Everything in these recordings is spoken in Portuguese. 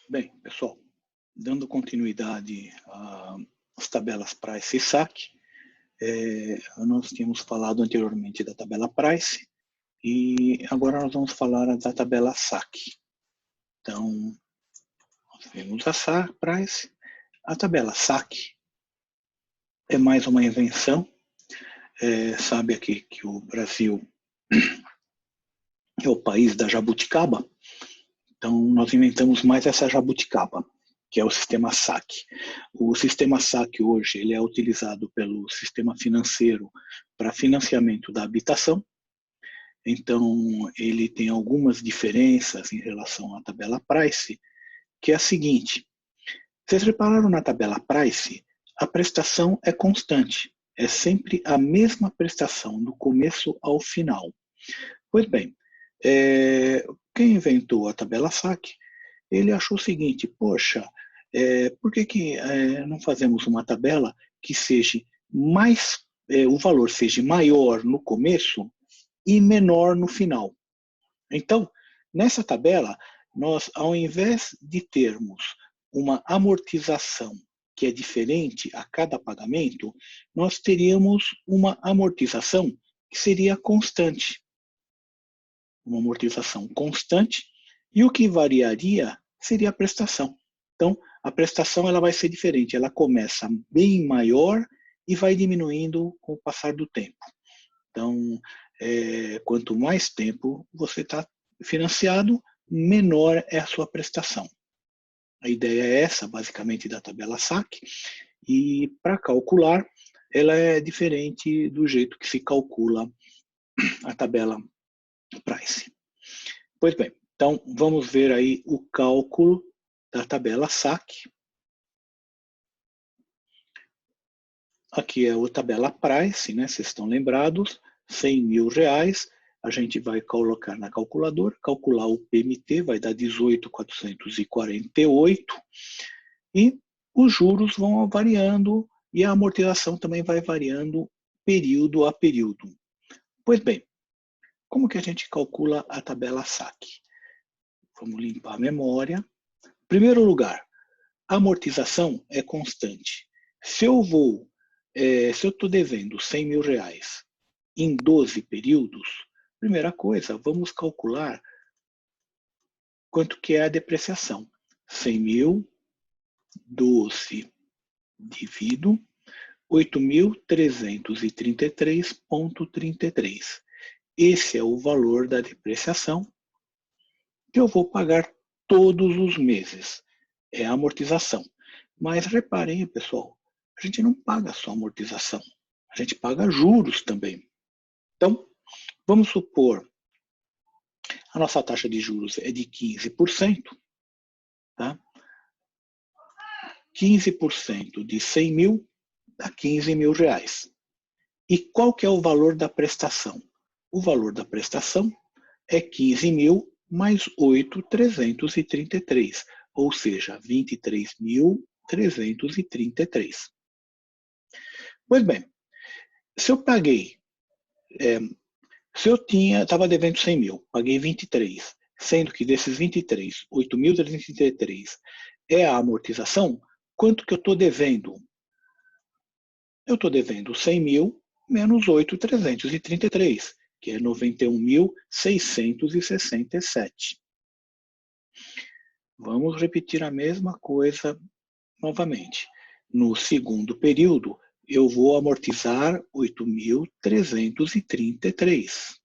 Bem, pessoal, dando continuidade às tabelas Price e SAC, nós tínhamos falado anteriormente da tabela Price e agora nós vamos falar da tabela SAC. Então, nós vimos a Price, a tabela SAC é mais uma invenção. Sabe aqui que o Brasil é o país da jabuticaba, então nós inventamos mais essa jabuticaba, que é o sistema SAC. O sistema SAC hoje ele é utilizado pelo sistema financeiro para financiamento da habitação. Então, ele tem algumas diferenças em relação à tabela Price, que é a seguinte: vocês repararam na tabela Price, a prestação é constante, é sempre a mesma prestação do começo ao final. Pois bem, quem inventou a tabela SAC, ele achou o seguinte: poxa, por que não fazemos uma tabela que seja o valor seja maior no começo e menor no final? Então, nessa tabela, nós, ao invés de termos uma amortização que é diferente a cada pagamento, nós teríamos uma amortização que seria constante. Uma amortização constante, e o que variaria seria a prestação. Então, a prestação ela vai ser diferente, ela começa bem maior e vai diminuindo com o passar do tempo. Então, quanto mais tempo você está financiado, menor é a sua prestação. A ideia é essa, basicamente, da tabela SAC, e para calcular, ela é diferente do jeito que se calcula a tabela Price. Pois bem, então vamos ver aí o cálculo da tabela SAC. Aqui é a tabela Price, né? Vocês estão lembrados, R$100.000. A gente vai colocar na calculadora, calcular o PMT, vai dar 18.448, e os juros vão variando e a amortização também vai variando período a período. Pois bem, como que a gente calcula a tabela SAC? Vamos limpar a memória. Em primeiro lugar, a amortização é constante. Se eu estou devendo R$100.000 em 12 períodos, primeira coisa, vamos calcular quanto que é a depreciação. 100.000, 12 divido 8.333,33. Esse é o valor da depreciação que eu vou pagar todos os meses. É a amortização. Mas reparem, pessoal, a gente não paga só amortização, a gente paga juros também. Então, vamos supor, a nossa taxa de juros é de 15%, tá? 15% de 100.000 dá R$15.000. E qual que é o valor da prestação? O valor da prestação é 15.000 mais 8.333, ou seja, 23.333. Pois bem, se eu paguei, se eu estava devendo 100.000, paguei 23, sendo que desses 23, 8.333 é a amortização, quanto que eu estou devendo? Eu estou devendo 100.000 menos 8.333, que é 91.667. Vamos repetir a mesma coisa novamente. No segundo período, eu vou amortizar 8.333.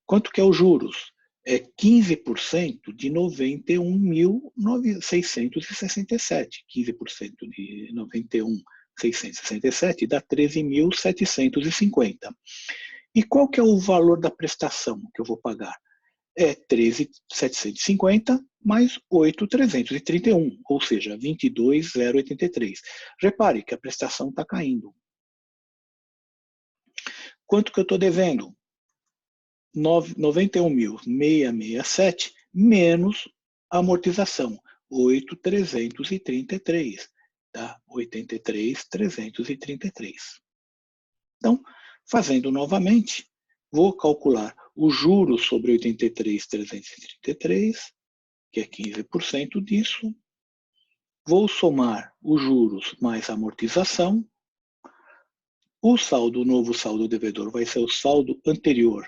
Quanto que é os juros? É 15% de 91.667. 15% de 91.667 dá 13.750. E qual que é o valor da prestação que eu vou pagar? É 13.750 mais 8.331, ou seja, 22.083. Repare que a prestação está caindo. Quanto que eu estou devendo? 91.667 menos a amortização, 8.333, tá? 83.333. Então, fazendo novamente, vou calcular os juros sobre 83.333 que é 15% disso. Vou somar os juros mais a amortização. O saldo, o novo saldo devedor vai ser o saldo anterior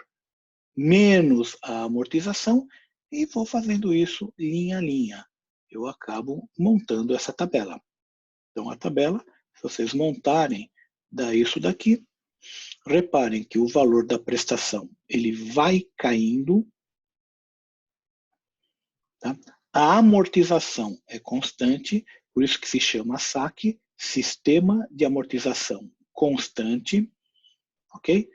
menos a amortização e vou fazendo isso linha a linha. Eu acabo montando essa tabela. Então, a tabela, se vocês montarem, dá isso daqui. Reparem que o valor da prestação ele vai caindo. Tá? A amortização é constante, por isso que se chama SAC, Sistema de Amortização Constante. Ok?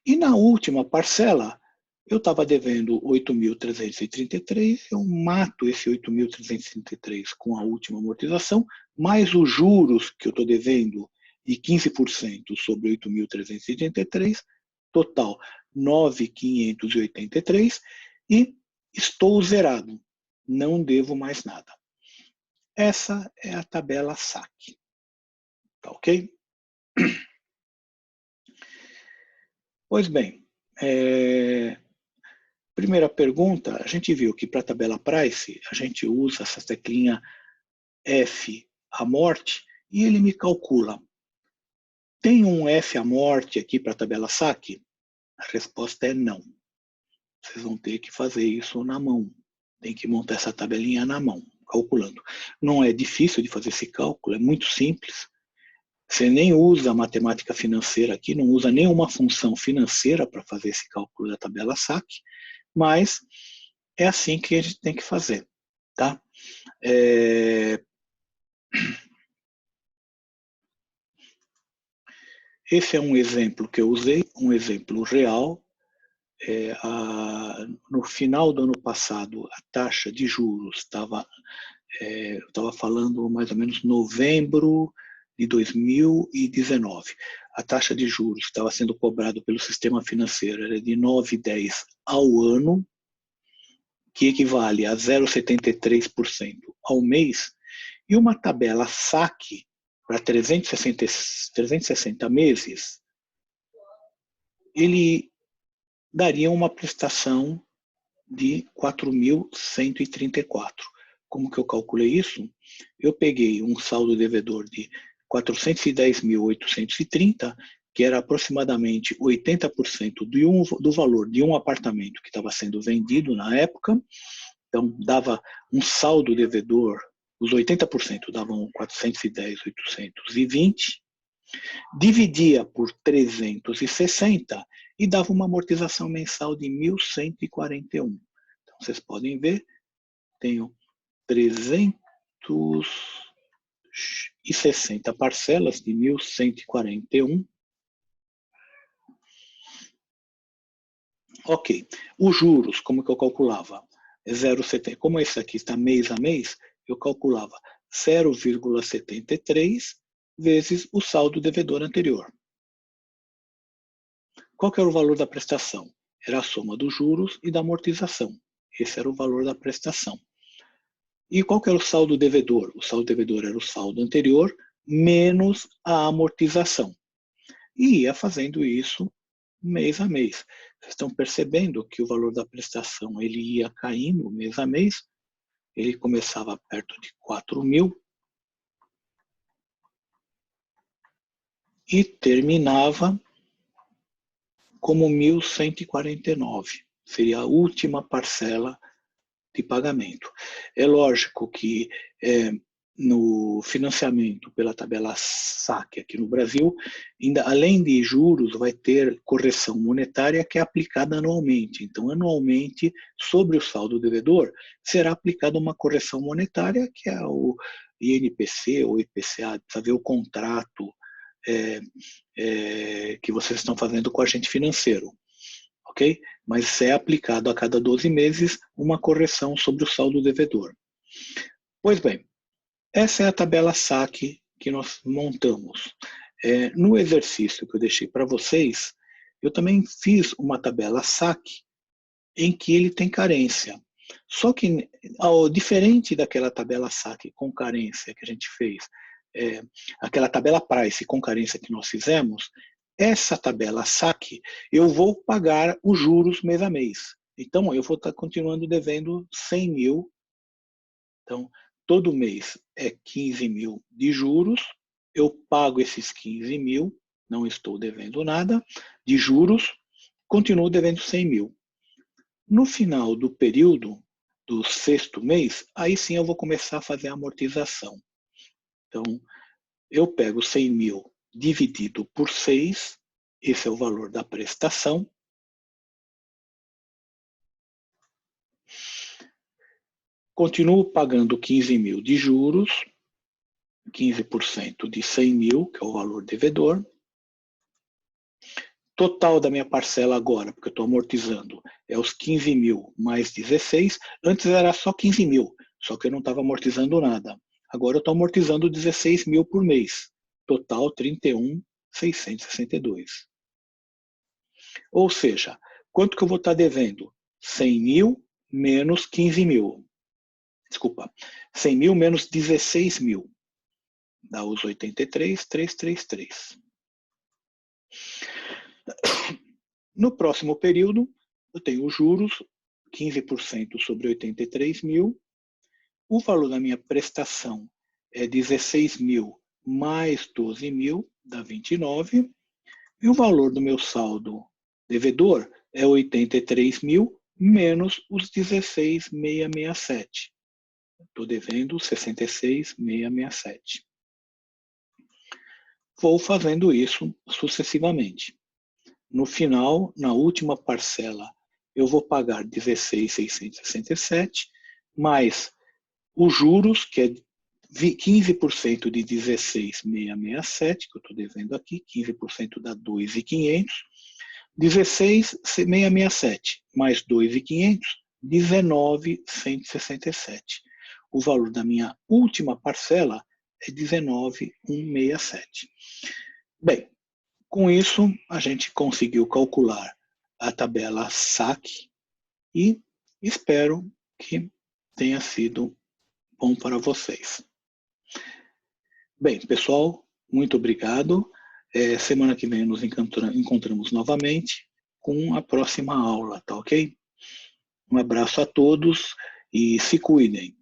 E na última parcela, eu estava devendo 8.333, eu mato esse 8.333 com a última amortização, mais os juros que eu estou devendo de 15% sobre 8.333, total 9.583, e estou zerado, não devo mais nada. Essa é a tabela SAC. Tá ok? Pois bem, primeira pergunta, a gente viu que para a tabela Price, a gente usa essa teclinha F a morte e ele me calcula. Tem um F a morte aqui para a tabela SAC? A resposta é não. Vocês vão ter que fazer isso na mão. Tem que montar essa tabelinha na mão, calculando. Não é difícil de fazer esse cálculo, é muito simples. Você nem usa matemática financeira aqui, não usa nenhuma função financeira para fazer esse cálculo da tabela SAC, mas é assim que a gente tem que fazer. Tá? Esse é um exemplo que eu usei, um exemplo real. No final do ano passado, a taxa de juros estava, eu estava falando mais ou menos novembro de 2019. A taxa de juros estava sendo cobrada pelo sistema financeiro era de 9,10 ao ano, que equivale a 0,73% ao mês, e uma tabela SAC para 360 meses, ele daria uma prestação de 4.134. Como que eu calculei isso? Eu peguei um saldo devedor de 410.830, que era aproximadamente 80% do valor de um apartamento que estava sendo vendido na época. Então, dava um saldo devedor, os 80% davam 410.820, dividia por 360 e dava uma amortização mensal de 1.141. Então, vocês podem ver, tenho 360 parcelas de 1.141. Ok. Os juros, como que eu calculava? 0,70. Como esse aqui está mês a mês, eu calculava 0,73 vezes o saldo devedor anterior. Qual que era o valor da prestação? Era a soma dos juros e da amortização. Esse era o valor da prestação. E qual que era o saldo devedor? O saldo devedor era o saldo anterior menos a amortização. E ia fazendo isso mês a mês. Vocês estão percebendo que o valor da prestação ele ia caindo mês a mês. Ele começava perto de 4.000 e terminava como 1.149. Seria a última parcela de pagamento. É lógico que no financiamento pela tabela SAC aqui no Brasil, ainda, além de juros, vai ter correção monetária que é aplicada anualmente. Então, anualmente, sobre o saldo devedor, será aplicada uma correção monetária, que é o INPC ou IPCA, precisa ver o contrato que vocês estão fazendo com o agente financeiro. Okay? Mas é aplicado a cada 12 meses uma correção sobre o saldo devedor. Pois bem, essa é a tabela SAC que nós montamos. No exercício que eu deixei para vocês, eu também fiz uma tabela SAC em que ele tem carência. Só que, diferente daquela tabela SAC com carência que a gente fez, aquela tabela Price com carência que nós fizemos, essa tabela SAC, eu vou pagar os juros mês a mês. Então, eu vou estar continuando devendo 100 mil Então, todo mês é 15 mil de juros, eu pago esses 15 mil, não estou devendo nada, de juros, continuo devendo 100 mil. No final do período, do sexto mês, aí sim eu vou começar a fazer a amortização. Então, eu pego 100 mil dividido por 6, esse é o valor da prestação. Continuo pagando 15 mil de juros, 15% de 100 mil, que é o valor devedor. Total da minha parcela agora, porque eu estou amortizando, é os 15 mil mais 16. Antes era só 15 mil, só que eu não estava amortizando nada. Agora eu estou amortizando 16 mil por mês. Total 31.662. Ou seja, quanto que eu vou estar devendo? 100 mil menos 15 mil. Desculpa, 100 mil menos 16 mil. Dá os 83.333. No próximo período, eu tenho os juros, 15% sobre 83 mil. O valor da minha prestação é 16 mil mais 12 mil, dá 29. E o valor do meu saldo devedor é 83 mil menos os 16.667. Estou devendo 66.667. Vou fazendo isso sucessivamente. No final, na última parcela, eu vou pagar 16.667, mais os juros, que é 15% de 16.667, que eu estou devendo aqui, 15% dá 2.500, 16.667 mais 2.500, 19.167. O valor da minha última parcela é 19.167. Bem, com isso, a gente conseguiu calcular a tabela SAC e espero que tenha sido bom para vocês. Bem, pessoal, muito obrigado. Semana que vem nos encontramos novamente com a próxima aula, tá ok? Um abraço a todos e se cuidem.